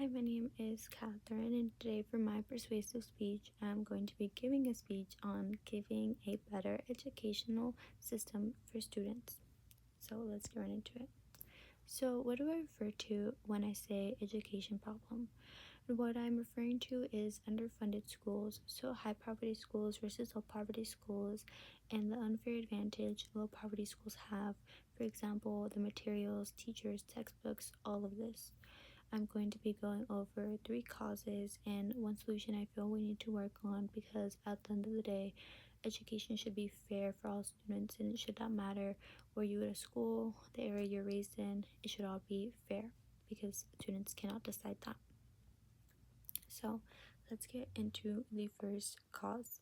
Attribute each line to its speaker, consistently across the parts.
Speaker 1: Hi, my name is Catherine, and today for my persuasive speech, I'm going to be giving a speech on giving a better educational system for students. So let's get right into it. So, what do I refer to when I say education problem? What I'm referring to is underfunded schools, so high poverty schools versus low poverty schools, and the unfair advantage low poverty schools have. For example, the materials, teachers, textbooks, all of this. I'm going to be going over 3 causes and one solution I feel we need to work on, because at the end of the day, education should be fair for all students and it should not matter where you go to school, the area you're raised in, it should all be fair because students cannot decide that. So let's get into the first cause.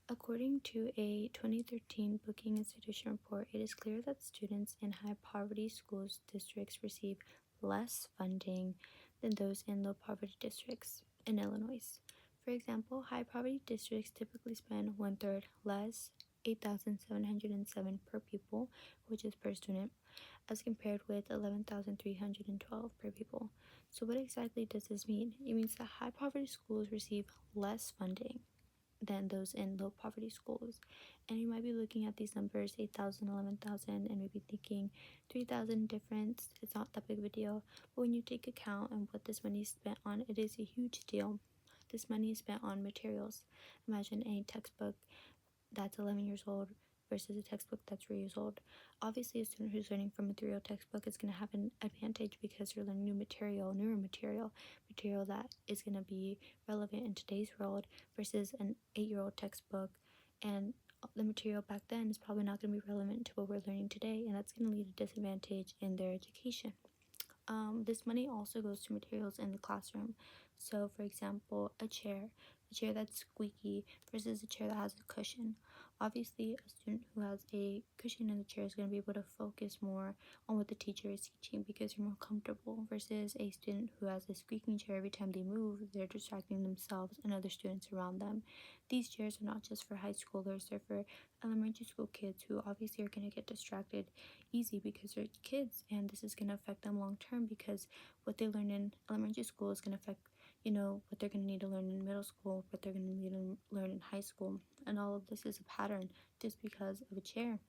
Speaker 1: According to a 2013 Booking Institution report, it is clear that students in high poverty schools districts receive less funding than those in low poverty districts in Illinois. For example, high poverty districts typically spend one third less, 8,707 per pupil, which is per student, as compared with 11,312 per pupil. So what exactly does this mean? It means that high poverty schools receive less funding than those in low poverty schools. And you might be looking at these numbers, 8,000, 11,000, and maybe thinking 3,000 difference, it's not that big of a deal. But when you take account and what this money is spent on, it is a huge deal. This money is spent on materials. Imagine a textbook that's 11 years old versus a textbook that's 3 years old. Obviously, a student who's learning from a 3-year-old textbook is going to have an advantage because they're learning newer material that is going to be relevant in today's world versus an 8-year-old textbook, and the material back then is probably not going to be relevant to what we're learning today, and that's going to lead to disadvantage in their education. This money also goes to materials in the classroom. So, for example, a chair that's squeaky versus a chair that has a cushion. Obviously, a student who has a cushion in the chair is going to be able to focus more on what the teacher is teaching because they're more comfortable, versus a student who has a squeaking chair. Every time they move, they're distracting themselves and other students around them. These chairs are not just for high schoolers, they're for elementary school kids who obviously are going to get distracted easy because they're kids, and this is going to affect them long term because what they learn in elementary school is going to affect what they're going to need to learn in middle school, what they're going to need to learn in high school. And all of this is a pattern just because of a chair,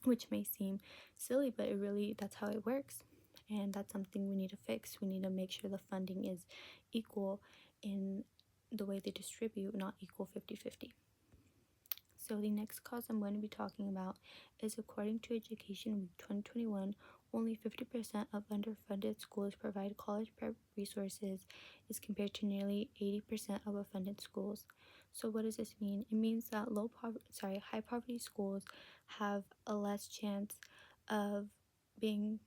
Speaker 1: which may seem silly, but that's how it works. And that's something we need to fix. We need to make sure the funding is equal in the way they distribute, not equal 50-50. So the next cause I'm going to be talking about is, according to Education Week 2021, only 50% of underfunded schools provide college prep resources as compared to nearly 80% of funded schools. So what does this mean? It means that high poverty schools have a less chance of being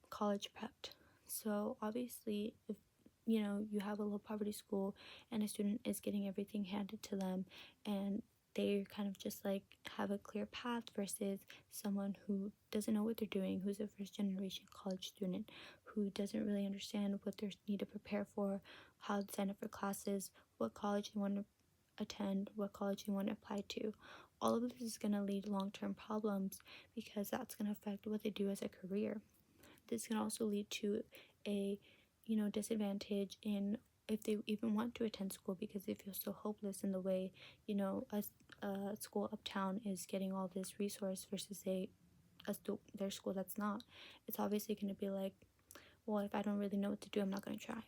Speaker 1: college prepped. So obviously, if you have a low poverty school and a student is getting everything handed to them, and they kind of just like have a clear path versus someone who doesn't know what they're doing, who's a first generation college student, who doesn't really understand what they need to prepare for, how to sign up for classes, what college they want to attend, what college they want to apply to. All of this is going to lead to long-term problems because that's going to affect what they do as a career. This can also lead to a disadvantage in if they even want to attend school because they feel so hopeless in the way a school uptown is getting all this resource versus their school that's not. It's obviously going to be like, well, if I don't really know what to do, I'm not going to try.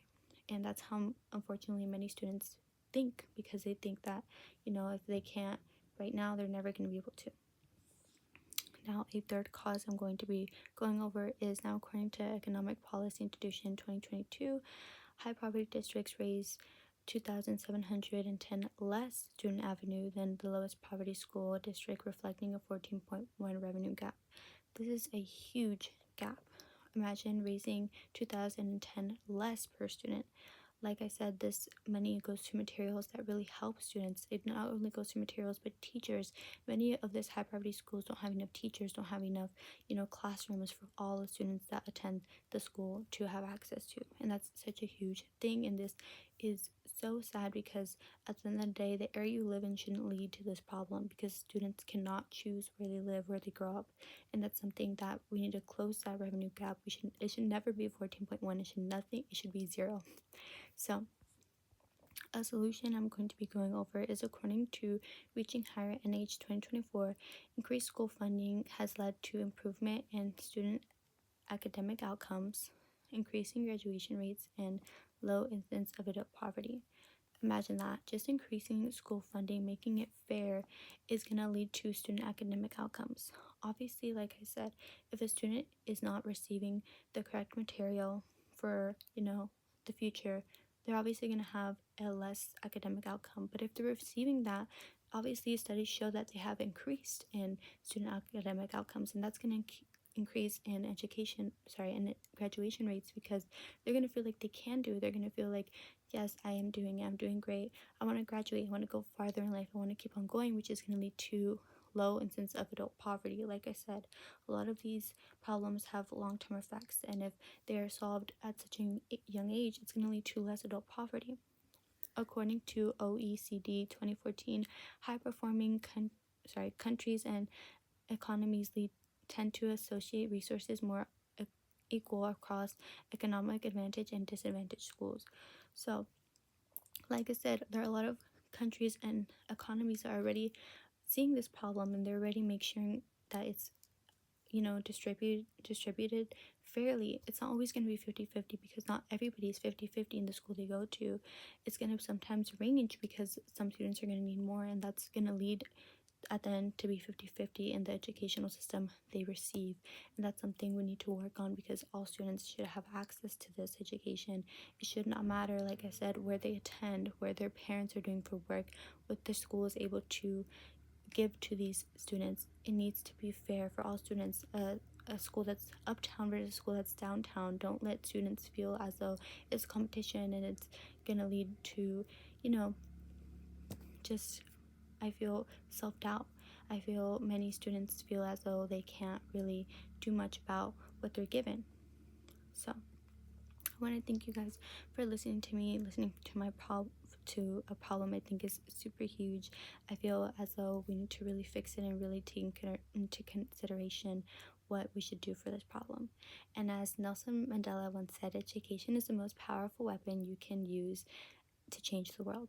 Speaker 1: And that's how unfortunately many students think, because they think that if they can't right now, they're never going to be able to. Now, a third cause I'm going to be going over is, now according to Economic Policy Institution 2022, high poverty districts raise 2,710 less student revenue than the lowest poverty school district, reflecting a 14.1 revenue gap. This is a huge gap. Imagine raising 2,010 less per student. Like I said, this money goes to materials that really help students. It not only goes to materials, but teachers. Many of these high poverty schools don't have enough teachers, don't have enough, classrooms for all the students that attend the school to have access to. And that's such a huge thing. And this is so sad because at the end of the day, the area you live in shouldn't lead to this problem, because students cannot choose where they live, where they grow up. And that's something that we need to close that revenue gap. It should never be 14.1. It should be 0. So a solution I'm going to be going over is, according to Reaching Higher NH 2024, increased school funding has led to improvement in student academic outcomes, increasing graduation rates, and low incidence of adult poverty. Imagine that. Just increasing school funding, making it fair, is going to lead to student academic outcomes. Obviously, like I said, if a student is not receiving the correct material for, the future, they're obviously going to have a less academic outcome. But if they're receiving that, obviously studies show that they have increased in student academic outcomes, and that's going to increase in in graduation rates, because they're going to feel like they can do it. They're going to feel like, yes, I'm doing great. I want to graduate. I want to go farther in life. I want to keep on going, which is going to lead to low incidence of adult poverty. Like I said, a lot of these problems have long-term effects, and if they are solved at such a young age, it's going to lead to less adult poverty. According to OECD 2014, high-performing countries and economies tend to associate resources more equal across economic advantage and disadvantaged schools. So, like I said, there are a lot of countries and economies that are already seeing this problem, and they're already making sure that it's distributed fairly. It's not always going to be 50-50, because not everybody is 50-50 in the school they go to. It's going to sometimes range, because some students are going to need more, and that's going to lead at the end to be 50-50 in the educational system they receive. And that's something we need to work on, because all students should have access to this education. It should not matter, like I said, where they attend, where their parents are doing for work, what the school is able to give to these students. It needs to be fair for all students. A school that's uptown versus a school that's downtown. Don't let students feel as though it's competition and it's gonna lead to, just, I feel, self-doubt. I feel many students feel as though they can't really do much about what they're given. So I want to thank you guys for listening to me, listening to my to a problem I think is super huge. I feel as though we need to really fix it and really take into consideration what we should do for this problem. And as Nelson Mandela once said, education is the most powerful weapon you can use to change the world.